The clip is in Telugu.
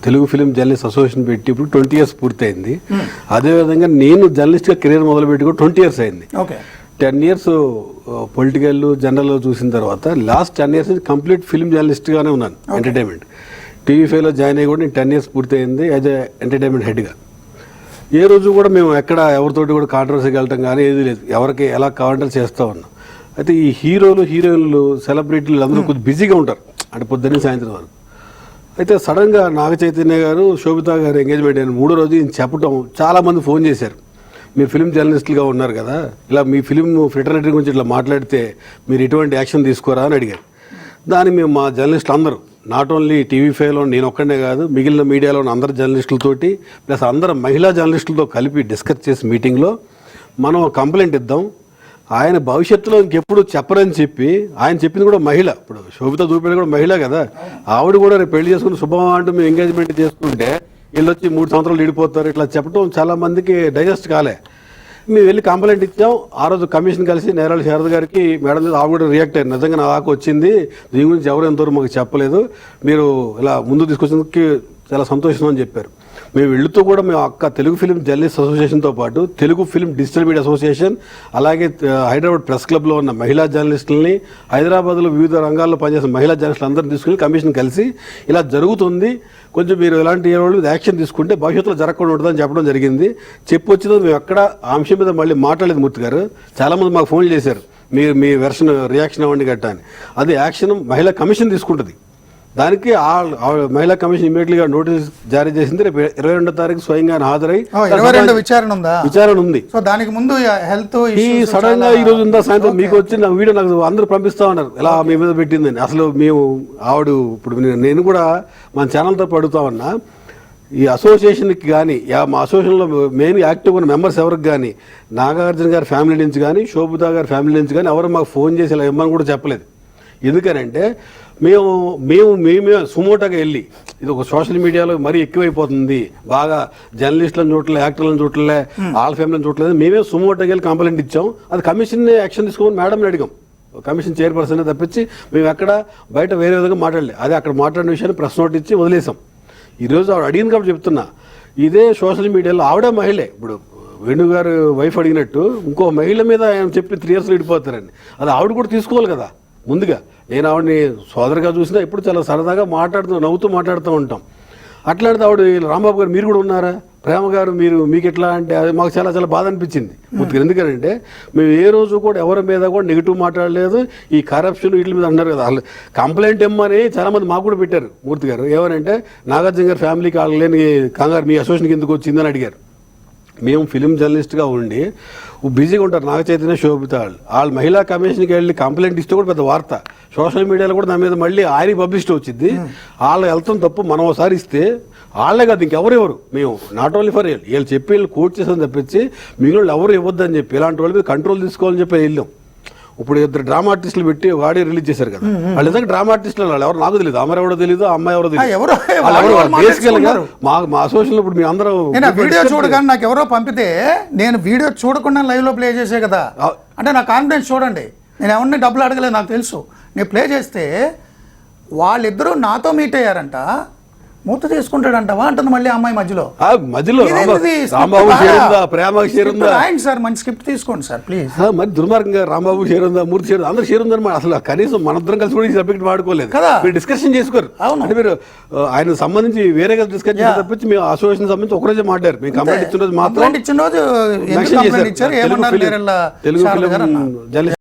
తెలుగు ఫిలిం జర్నలిస్ట్ అసోసియేషన్ పెట్టి ఇప్పుడు 20 years పూర్తయింది. అదేవిధంగా నేను జర్నలిస్ట్గా కెరీర్ మొదలుపెట్టి కూడా 20 years అయింది. 10 years పొలిటికల్ జనరల్ చూసిన తర్వాత లాస్ట్ 10 years కంప్లీట్ ఫిలిం జర్నలిస్ట్గానే ఉన్నాను. ఎంటర్టైన్మెంట్ TV5లో జాయిన్ అయ్యి కూడా నేను 10 years పూర్తయింది యాజ్ ఎ ఎంటర్టైన్మెంట్ హెడ్గా. ఏ రోజు కూడా మేము ఎక్కడ ఎవరితోటి కూడా కాంట్రవర్సీకి వెళ్ళటం కానీ ఏది లేదు, ఎవరికి ఎలా కావాలంటే చేస్తూ ఉన్నాం. అయితే ఈ హీరోలు హీరోయిన్లు సెలబ్రిటీలు అందరూ కొద్దిగా బిజీగా ఉంటారు, అంటే పొద్దున్న సాయంత్రం వరకు. అయితే సడన్గా నాగ చైతన్య గారు శోభిత గారు ఎంగేజ్మెంట్ అయిన 3వ రోజు ఈయన చెప్పటం చాలామంది ఫోన్ చేశారు, మీరు ఫిలిం జర్నలిస్టులుగా ఉన్నారు కదా, ఇలా మీ ఫిలిం ఫ్రెటర్నిటీ గురించి ఇట్లా మాట్లాడితే మీరు ఎటువంటి యాక్షన్ తీసుకోరా అని అడిగారు. దానికి మేము మా జర్నలిస్టులు అందరూ, నాట్ ఓన్లీ TV5లో నేను ఒక్కడే కాదు, మిగిలిన మీడియాలో ఉన్న అందరు జర్నలిస్టులతోటి ప్లస్ అందరు మహిళా జర్నలిస్టులతో కలిపి డిస్కస్ చేసి మీటింగ్లో మనం కంప్లైంట్ ఇద్దాం, ఆయన భవిష్యత్తులో ఇంకెప్పుడు చెప్పరని చెప్పి, ఆయన చెప్పింది కూడా మహిళ, ఇప్పుడు శోభిత చూపేది కూడా మహిళ కదా, ఆవిడ కూడా రేపు పెళ్లి చేసుకుని శుభం అంటూ మేము ఎంగేజ్మెంట్ చేసుకుంటే వీళ్ళు వచ్చి 3 సంవత్సరాలు విడిపోతారు ఇట్లా చెప్పడం చాలా మందికి డైజెస్ట్ కాలే. మేము వెళ్ళి కంప్లైంట్ ఇచ్చాం. ఆ రోజు కమిషన్ కలిసి నేరాల శారద గారికి మేడం మీద ఆవిడ కూడా రియాక్ట్ అయ్యారు, నిజంగా నా దాకా వచ్చింది, దీని గురించి ఎవరు ఎంతవరకు మాకు చెప్పలేదు, మీరు ఇలా ముందు తీసుకొచ్చేందుకు చాలా సంతోషం అని చెప్పారు. మేము వెళుతూ కూడా మేము తెలుగు ఫిలిం జర్నలిస్ట్ అసోసియేషన్తో పాటు Telugu film digital media association, అలాగే హైదరాబాద్ ప్రెస్ క్లబ్లో ఉన్న మహిళా జర్నలిస్టులని, హైదరాబాద్లో వివిధ రంగాల్లో పనిచేసిన మహిళా జర్నలిస్టులు అందరినీ తీసుకుని కమిషన్ కలిసి ఇలా జరుగుతుంది, కొంచెం మీరు ఎలాంటి వాళ్ళు యాక్షన్ తీసుకుంటే భవిష్యత్తులో జరగకుండా ఉంటుందని చెప్పడం జరిగింది. చెప్పొచ్చిందో మేము ఎక్కడ ఆ అంశం మీద మళ్ళీ మాట్లాడలేదు. మూర్తి గారు చాలామంది మాకు ఫోన్ చేశారు, మీరు మీ వెర్షన్ రియాక్షన్ అవ్వండి గట్టా అని. అది యాక్షన్ మహిళా కమిషన్ తీసుకుంటుంది. దానికి మహిళా కమిషన్ ఇమీడియట్గా నోటీస్ జారీ చేసింది. రేపు 22వ తారీఖు స్వయంగా హాజరై విచారణ ఉంది. దానికి ముందు హెల్త్ ఈ సడన్ గా ఈ రోజు ఉందా సాయంత్రం మీకు వచ్చిన వీడియో నాకు అందరూ పంపిస్తా ఉన్నారు, ఎలా మీ మీద పెట్టిందని. అసలు మేము ఇప్పుడు నేను కూడా మన ఛానల్ తరపు అడుగుతా ఉన్నా, ఈ అసోసియేషన్కి కానీ మా అసోసియేషన్లో మెయిన్ యాక్టివ్ ఉన్న మెంబర్స్ ఎవరికి కానీ, నాగార్జున గారి ఫ్యామిలీ నుంచి కానీ శోభిత గారి ఫ్యామిలీ నుంచి కానీ ఎవరు మాకు ఫోన్ చేసి ఇలా ఇమ్మని కూడా చెప్పలేదు. ఎందుకనంటే మేమే సుమోటోగా వెళ్ళి, ఇది ఒక సోషల్ మీడియాలో మరీ ఎక్కువైపోతుంది, బాగా జర్నలిస్టులను చూడలే, యాక్టర్లను చూడలే, వాళ్ళ ఫ్యామిలీని చూడలేదు, మేమే సుమోటోకి వెళ్ళి కంప్లైంట్ ఇచ్చాం. అది కమిషన్ యాక్షన్ తీసుకోమని మేడంని అడిగాం, కమిషన్ చైర్పర్సన్ తప్పించి మేము ఎక్కడ బయట వేరే విధంగా మాట్లాడలేదు. అదే అక్కడ మాట్లాడిన విషయాన్ని ప్రెస్ నోట్ ఇచ్చి వదిలేసాం. ఈరోజు ఆవిడ అడిగింది కాబట్టి చెప్తున్నా, ఇదే సోషల్ మీడియాలో ఆవిడే మహిళే, ఇప్పుడు వేణుగారు వైఫ్ అడిగినట్టు ఇంకో మహిళ మీద ఆయన చెప్పి 3 years విడిపోతారని, అది ఆవిడ కూడా తీసుకోవాలి కదా. ముందుగా నేను ఆవిడని సోదరుగా చూసినా ఎప్పుడు చాలా సరదాగా నవ్వుతూ మాట్లాడుతూ ఉంటాం. అట్లాంటిది ఆవిడ రాంబాబు గారు మీరు కూడా ఉన్నారా, ప్రేమ గారు మీకు ఎట్లా అంటే అది మాకు చాలా చాలా బాధ అనిపించింది మూర్తి. ఎందుకంటే మేము ఏ రోజు కూడా ఎవరి మీద కూడా నెగిటివ్ మాట్లాడలేదు. ఈ కరప్షన్ వీటి మీద అన్నారు కదా, వాళ్ళు కంప్లైంట్ ఇమ్మని చాలామంది మాకు కూడా పెట్టారు మూర్తి గారు. ఏమనంటే నాగార్జున గారి ఫ్యామిలీకి వాళ్ళని కంగారు మీ అసోసియేషన్కి ఎందుకు వచ్చిందని అడిగారు. మేము ఫిలిం జర్నలిస్ట్గా ఉండి బిజీగా ఉంటారు నాగ చైతన్య శోభిత వాళ్ళు మహిళా కమిషన్కి వెళ్ళి కంప్లైంట్ ఇస్తే కూడా పెద్ద వార్త, సోషల్ మీడియాలో కూడా నా మీద మళ్ళీ ఆయన పబ్లిసిటీ వచ్చింది. వాళ్ళు వెళ్తాం తప్పు మనం ఒకసారి ఇస్తే వాళ్ళే కాదు ఇంకెవరెవరు, మేము నాట్ ఓన్లీ ఫర్ వీళ్ళు చెప్పి వీళ్ళు కోట్ చేసామని తప్పించి మిగిలిన ఎవరు ఇవ్వద్దని చెప్పి ఇలాంటి వాళ్ళ మీద కంట్రోల్ తీసుకోవాలని చెప్పి వెళ్ళాం. ఇప్పుడు 2 డ్రామా ఆర్టిస్టులు పెట్టి ఆడియో రిలీజ్ చేశారు కదా, వాళ్ళు నిజంగా డ్రామా ఆర్టిస్టులు వాళ్ళు ఎవరు నాకు తెలియదు, అమ్మాయి ఎవరో తెలియదు, అమ్మాయి ఎవరో తెలియదు. బేసికల్గా మా అసోసియేషన్ ఇప్పుడు మీ అందరూ వీడియో చూడగానే నాకు ఎవరో పంపితే నేను వీడియో చూడకుండా లైవ్ లో ప్లే చేసే కదా, అంటే నా కాన్ఫిడెన్స్ చూడండి, నేను ఎవరిని డబ్బులు అడగలేదు, నాకు తెలుసు. నేను ప్లే చేస్తే వాళ్ళిద్దరూ నాతో మీట్ అయ్యారంట, మూత తీసుకుంటాడంటవా అంటుంది మళ్ళీ అమ్మాయి మధ్యలో రాంబాబు షేర్ ఉందా, ప్రేమకి షేర్ ఉందా, సార్ మంచి స్క్రిప్ట్ తీసుకోండి సార్ ప్లీజ్. మరి దుర్మార్గంగా రాంబాబు షేర్ ఉందా, మూర్తి షేర్ అందరూ షేర్ ఉందని అసలు కనీసం మనందరం కలిసి కూడా ఈ సబ్జెక్ట్ వాడుకోలేదు కదా, మీరు డిస్కషన్ చేసుకోరు. అంటే మీరు ఆయన సంబంధించి వేరే డిస్కస్ చేసి తప్పించి మేము అసోసియేషన్ సంబంధించి ఒకరోజే మాట్లాడారు. మేము కంప్లైంట్ ఇచ్చిన రోజు మాత్రం ఇచ్చిన రోజు తెలుగు ఫిలిం జర్నలిస్ట్